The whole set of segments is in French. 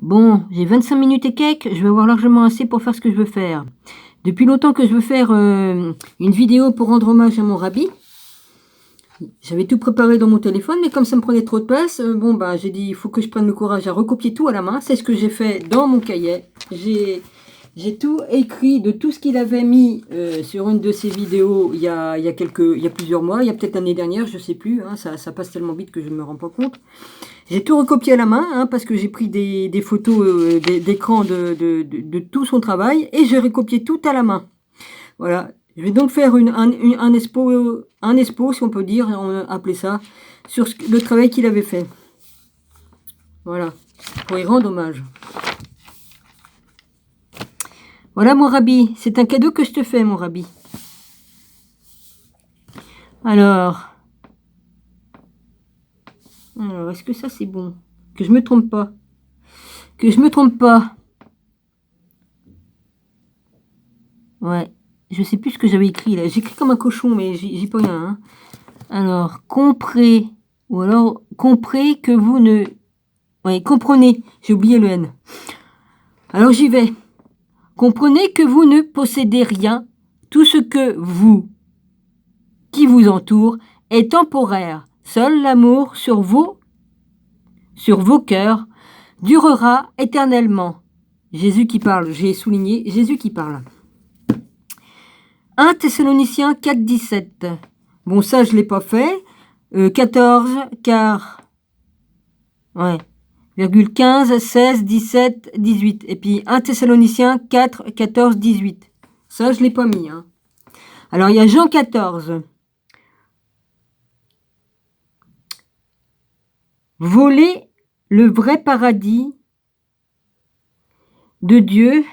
Bon, j'ai 25 minutes et quelques, je vais avoir largement assez pour faire ce que je veux faire. Depuis longtemps que je veux faire une vidéo pour rendre hommage à mon rabbi. J'avais tout préparé dans mon téléphone, mais comme ça me prenait trop de place, j'ai dit il faut que je prenne le courage à recopier tout à la main. C'est ce que j'ai fait dans mon cahier. J'ai tout écrit de tout ce qu'il avait mis sur une de ses vidéos il y a plusieurs mois, il y a peut-être l'année dernière, je sais plus, hein, ça passe tellement vite que je ne me rends pas compte. J'ai tout recopié à la main, hein, parce que j'ai pris des photos d'écran de tout son travail, et j'ai recopié tout à la main. Voilà. Je vais donc faire un expo, si on peut dire, on va appeler ça, sur le travail qu'il avait fait. Voilà. Pour y rendre hommage. Voilà mon rabbi. C'est un cadeau que je te fais, mon rabbi. Alors, est-ce que ça c'est bon? Que je me trompe pas. Que je me trompe pas. Ouais. Je sais plus ce que j'avais écrit là. J'écris comme un cochon, mais j'y peux rien. Hein. Alors, comprez. Ou alors, comprez que vous ne... Ouais, comprenez. J'ai oublié le N. Alors j'y vais. Comprenez que vous ne possédez rien. Tout ce qui vous entoure, est temporaire. Seul l'amour sur vos cœurs durera éternellement. Jésus qui parle. J'ai souligné Jésus qui parle. 1 Thessaloniciens 4, 17. Bon, ça, je ne l'ai pas fait. 14, car... Ouais. 15, 16, 17, 18. Et puis 1 Thessaloniciens 4, 14, 18. Ça, je ne l'ai pas mis. Hein. Alors, il y a Jean 14. Voler le vrai paradis de Dieu,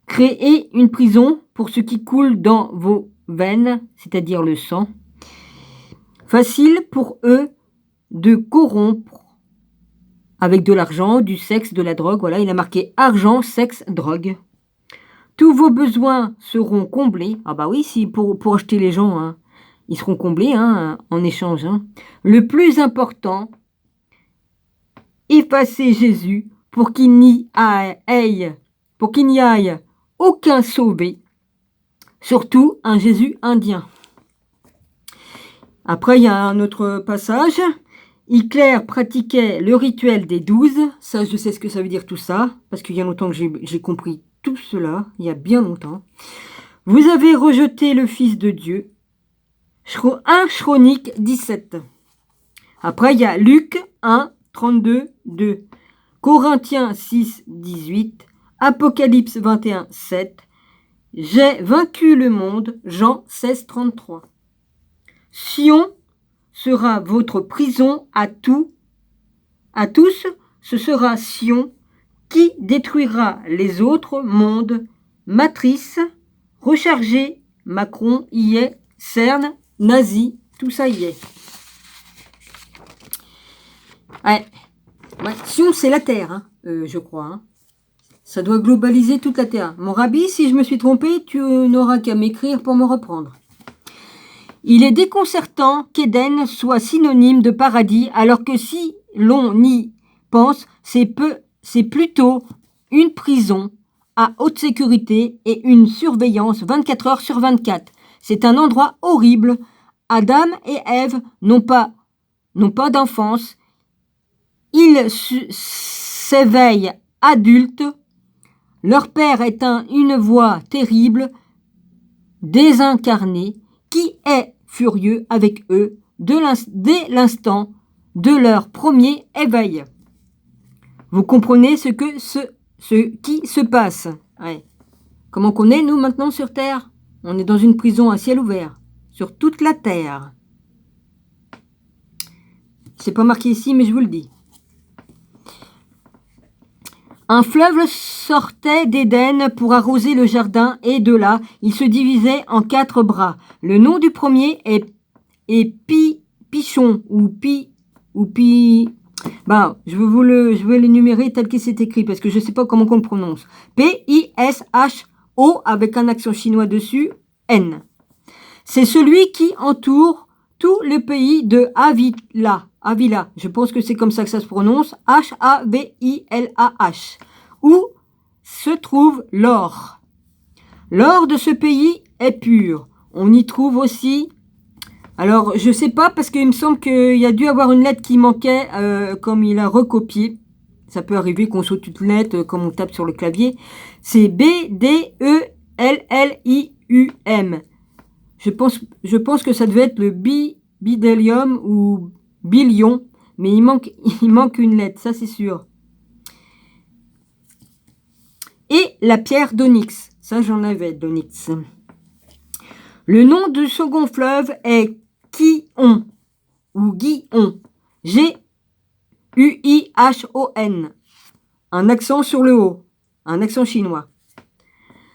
créer une prison pour ce qui coule dans vos veines, c'est-à-dire le sang. Facile pour eux de corrompre avec de l'argent, du sexe, de la drogue. Voilà, il a marqué argent, sexe, drogue. Tous vos besoins seront comblés. Ah bah oui, si pour acheter les gens, hein, ils seront comblés hein, en échange. Hein. Le plus important, effacer Jésus pour qu'il n'y aille aucun sauvé, surtout un Jésus indien. Après, il y a un autre passage. Hitler pratiquait le rituel des 12. Ça, je sais ce que ça veut dire tout ça, parce qu'il y a longtemps que j'ai compris tout cela, il y a bien longtemps. Vous avez rejeté le Fils de Dieu. 1 Chronique 17. Après, il y a Luc 1, 32, 2. Corinthiens 6, 18. Apocalypse 21, 7. J'ai vaincu le monde. Jean 16, 33. Sion sera votre prison à tous, ce sera Sion qui détruira les autres mondes. Matrice, rechargé, Macron y est, CERN, nazi, tout ça y est. Ouais. Sion c'est la Terre, hein, je crois. Hein. Ça doit globaliser toute la Terre. Mon rabbi, si je me suis trompé, tu n'auras qu'à m'écrire pour me reprendre. Il est déconcertant qu'Éden soit synonyme de paradis, alors que si l'on y pense, c'est plutôt une prison à haute sécurité et une surveillance 24 heures sur 24. C'est un endroit horrible. Adam et Ève n'ont pas d'enfance. Ils s'éveillent adultes. Leur père est une voix terrible, désincarnée, qui est furieux avec eux dès l'instant de leur premier éveil. Vous comprenez ce qui se passe. Ouais. Comment qu'on est, nous, maintenant, sur Terre? On est dans une prison à ciel ouvert, sur toute la Terre. C'est pas marqué ici, mais je vous le dis. Un fleuve sortait d'Éden pour arroser le jardin et de là, il se divisait en 4 bras. Le nom du premier est Pichon ou Pi. Je vais l'énumérer tel qu'il s'est écrit parce que je ne sais pas comment on le prononce. P-I-S-H-O avec un accent chinois dessus, N. C'est celui qui entoure tout le pays de Havila. Avila. Je pense que c'est comme ça que ça se prononce. H-A-V-I-L-A-H. Où se trouve l'or. L'or de ce pays est pur. On y trouve aussi... Alors, je sais pas, parce qu'il me semble qu'il y a dû avoir une lettre qui manquait, comme il a recopié. Ça peut arriver qu'on saute une lettre, comme on tape sur le clavier. C'est B-D-E-L-L-I-U-M. Je pense que ça devait être le bidélium ou billion, mais il manque une lettre, ça c'est sûr. Et la pierre d'onyx, ça j'en avais d'onyx. Le nom du second fleuve est Gihon ou Gihon, G-U-I-H-O-N, un accent sur le haut, un accent chinois.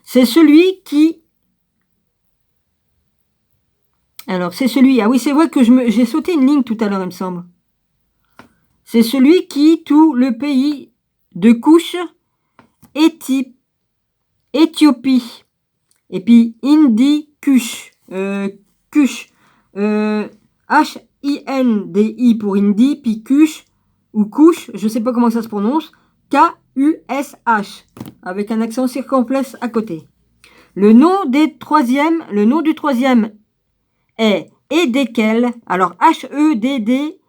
C'est celui qui... Alors, c'est celui... Ah oui, c'est vrai que j'ai sauté une ligne tout à l'heure, il me semble. C'est celui qui, tout le pays de Kush, Éthiopie, et puis Indi Kush, Kush, H-I-N-D-I pour Indi, puis Kush, ou Kush, je sais pas comment ça se prononce, K-U-S-H, avec un accent circonflexe à côté. Le nom du troisième est Edekel, alors H-E-D-D,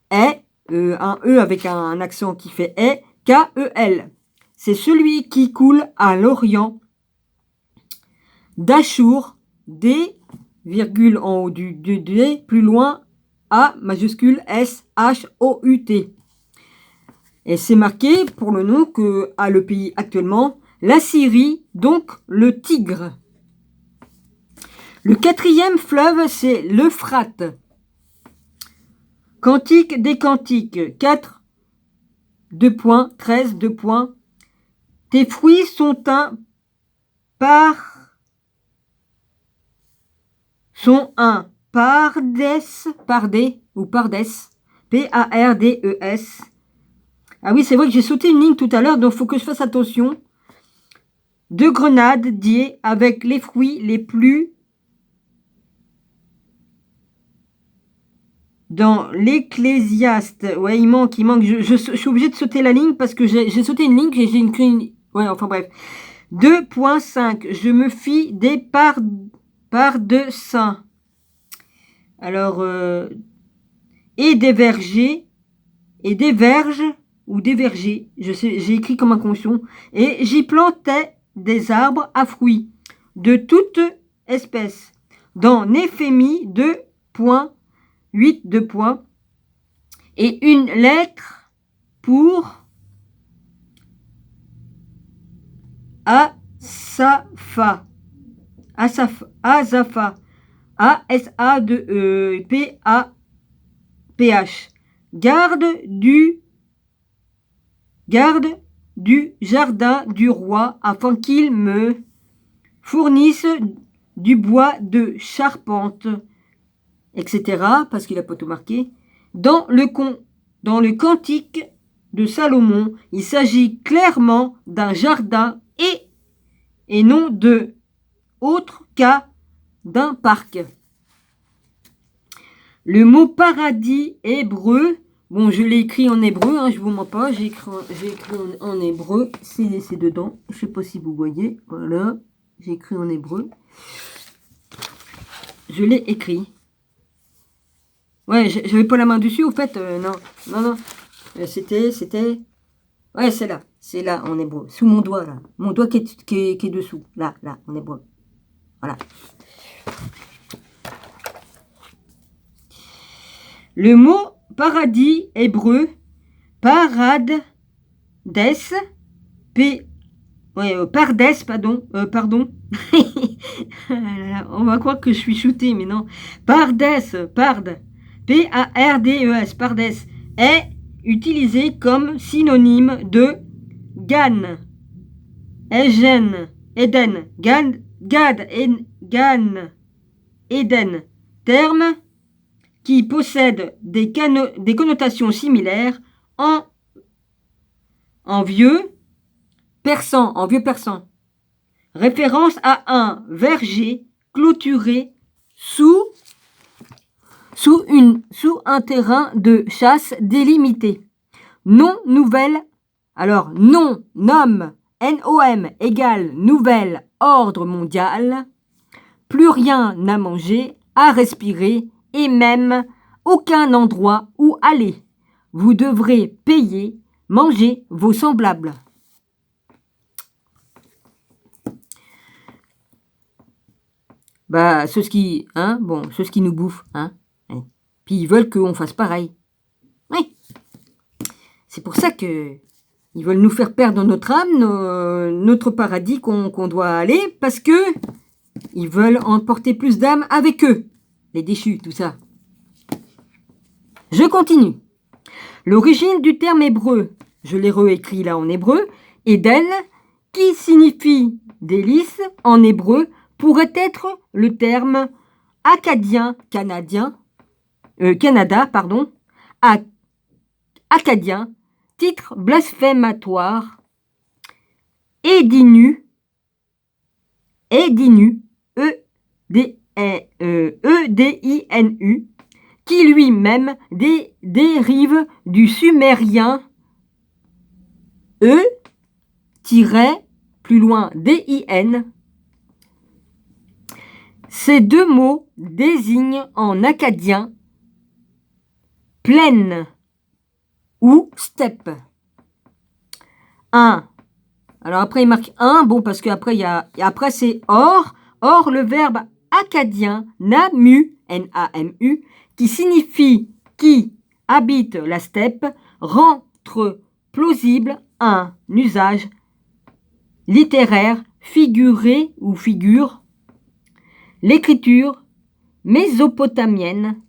un E avec un accent qui fait E, K-E-L. C'est celui qui coule à l'Orient d'Achour, D, virgule en haut du D, plus loin, A, majuscule, S, H, O, U, T. Et c'est marqué pour le nom que a le pays actuellement, la Syrie, donc le Tigre. Le quatrième fleuve, c'est l'Euphrate. Cantique des cantiques, 4, 2 points, 13, 2 points. Tes fruits sont un pardes, ou pardes, P-A-R-D-E-S. Ah oui, c'est vrai que j'ai sauté une ligne tout à l'heure, donc il faut que je fasse attention. De grenades diées avec les fruits les plus dans l'Ecclésiaste. Ouais, il manque. Je suis obligée de sauter la ligne parce que j'ai sauté une ligne et j'ai une... Ouais, enfin bref. 2.5. Je me fie des parts de saints. Alors, et des vergers, et des verges, ou des vergers, j'ai écrit comme inconscient, et j'y plantais des arbres à fruits, de toute espèce, dans Néphémie 2.8, 2 points, et une lettre pour Asapha, A-S-A-P-A-P-H. Garde du jardin du roi, afin qu'il me fournisse du bois de charpente, etc. Parce qu'il n'a pas tout marqué. Dans le cantique de Salomon, il s'agit clairement d'un jardin et non de autre cas d'un parc. Le mot paradis hébreu, bon, je l'ai écrit en hébreu, hein, je vous mens pas, j'ai écrit en hébreu, c'est dedans, je sais pas si vous voyez, voilà, j'ai écrit en hébreu, je l'ai écrit. Ouais, j'avais pas la main dessus, au fait, non, c'était, ouais, c'est là, en hébreu, sous mon doigt, là, mon doigt qui est dessous, là, en hébreu, voilà. Le mot paradis hébreu, pardes, pardon. On va croire que je suis shooté, mais non. Pardes, P-A-R-D-E-S, pardes, est utilisé comme synonyme de Gan, Eden, Gad, Eden, terme qui possède des connotations similaires en vieux persan, référence à un verger clôturé sous sous un terrain de chasse délimité. Non nouvelle, alors non, nom, NOM égale nouvelle ordre mondial, plus rien à manger, à respirer et même aucun endroit où aller. Vous devrez payer, manger vos semblables. Bah, ceux qui nous bouffent, hein. Puis ils veulent qu'on fasse pareil. Oui. C'est pour ça que ils veulent nous faire perdre notre âme, notre paradis qu'on doit aller, parce que ils veulent emporter plus d'âmes avec eux. Les déchus, tout ça. Je continue. L'origine du terme hébreu, je l'ai réécrit là en hébreu, Éden, qui signifie délice en hébreu, pourrait être le terme acadien, Canada, acadien, titre blasphématoire, Édinu, E-D-I-N-U, qui lui-même dérive du sumérien plus loin D-I-N. Ces deux mots désignent en acadien plaine ou steppe. Un. Alors après il marque un, bon parce qu'après après c'est or. Or le verbe acadien namu, N-A-M-U, qui signifie qui habite la steppe, rentre plausible un usage littéraire figuré ou figure. L'écriture mésopotamienne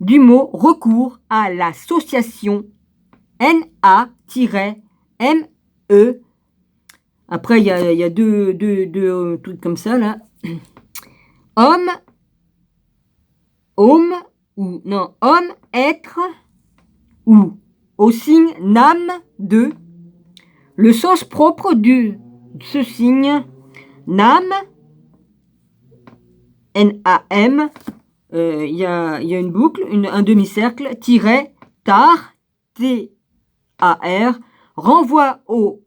du mot recourt à l'association Na-M-E. Après, il y a deux trucs comme ça, là. Homme, être, ou, au signe nam de. Le sens propre de ce signe, nam, N-A-M, il y a une boucle, un demi-cercle, tiret, tar, T-A-R, renvoie au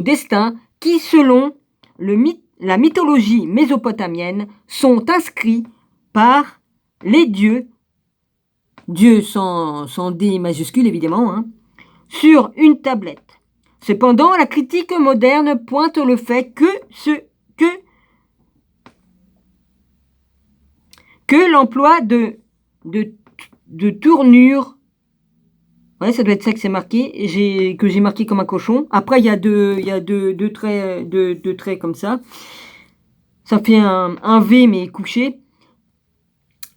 destin qui, selon la mythologie mésopotamienne, sont inscrits par les dieux sans D majuscule évidemment, hein, sur une tablette. Cependant, la critique moderne pointe le fait que l'emploi de tournure, ouais, ça doit être ça que c'est marqué, que j'ai marqué comme un cochon. Après, il y a deux traits comme ça. Ça fait un V mais couché.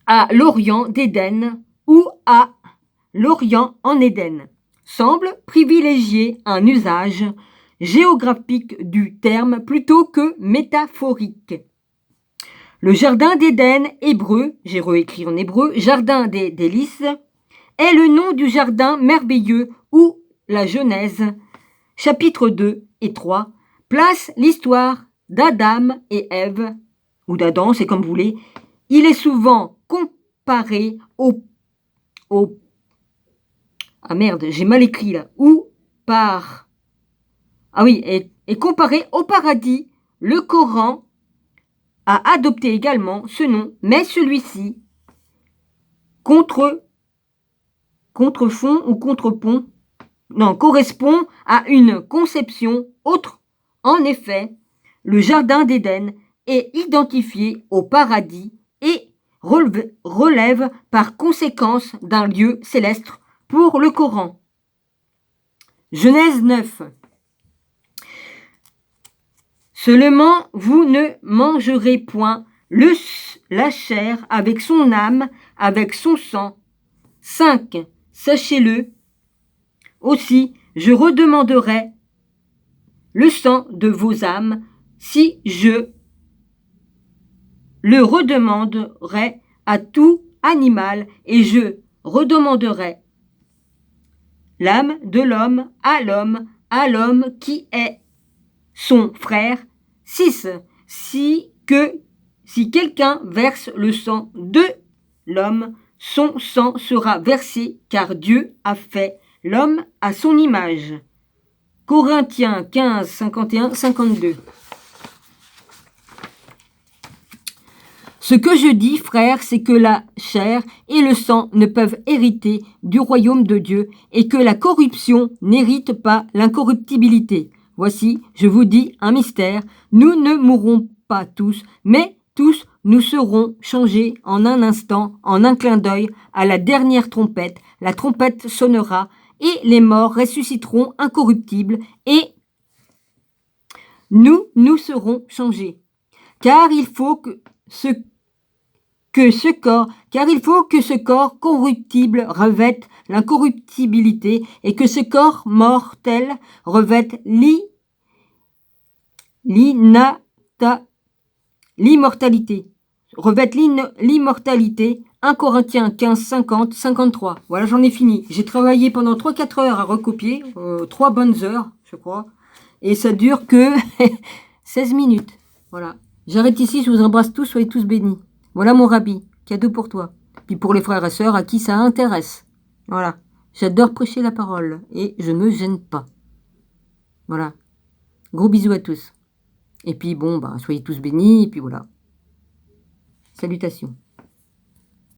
À l'Orient d'Éden ou à l'Orient en Éden semble privilégier un usage géographique du terme plutôt que métaphorique. Le jardin d'Éden hébreu, j'ai réécrit en hébreu, jardin des délices, est le nom du jardin merveilleux où la Genèse, chapitres 2 et 3, place l'histoire d'Adam et Ève, ou d'Adam, c'est comme vous voulez. Il est souvent comparé ah merde, j'ai mal écrit là. Et comparé au paradis, le Coran a adopté également ce nom, mais celui-ci correspond à une conception autre. En effet, le jardin d'Éden est identifié au paradis et relève par conséquence d'un lieu céleste pour le Coran. Genèse 9. Seulement vous ne mangerez point la chair avec son âme, avec son sang. 5. Sachez-le. Aussi, je redemanderai le sang de vos âmes si je le redemanderai à tout animal et je redemanderai l'âme de l'homme à l'homme qui est son frère. 6. Si quelqu'un verse le sang de l'homme, son sang sera versé, car Dieu a fait l'homme à son image. Corinthiens 15, 51, 52. Ce que je dis, frères, c'est que la chair et le sang ne peuvent hériter du royaume de Dieu et que la corruption n'hérite pas l'incorruptibilité. Voici, je vous dis un mystère, nous ne mourrons pas tous, mais tous nous serons changés en un instant, en un clin d'œil, à la dernière trompette. La trompette sonnera et les morts ressusciteront incorruptibles et nous serons changés. Car il faut que ce corps corruptible revête l'incorruptibilité et que ce corps mortel revête l'immortalité. Revête l'immortalité. 1 Corinthiens 15, 50, 53. Voilà, j'en ai fini. J'ai travaillé pendant 3-4 heures à recopier, 3 bonnes heures, je crois. Et ça dure que 16 minutes. Voilà. J'arrête ici, je vous embrasse tous, soyez tous bénis. Voilà mon rabbi, cadeau pour toi. Puis pour les frères et sœurs à qui ça intéresse. Voilà. J'adore prêcher la parole et je ne me gêne pas. Voilà. Gros bisous à tous. Et puis bon, soyez tous bénis, et puis voilà. Salutations.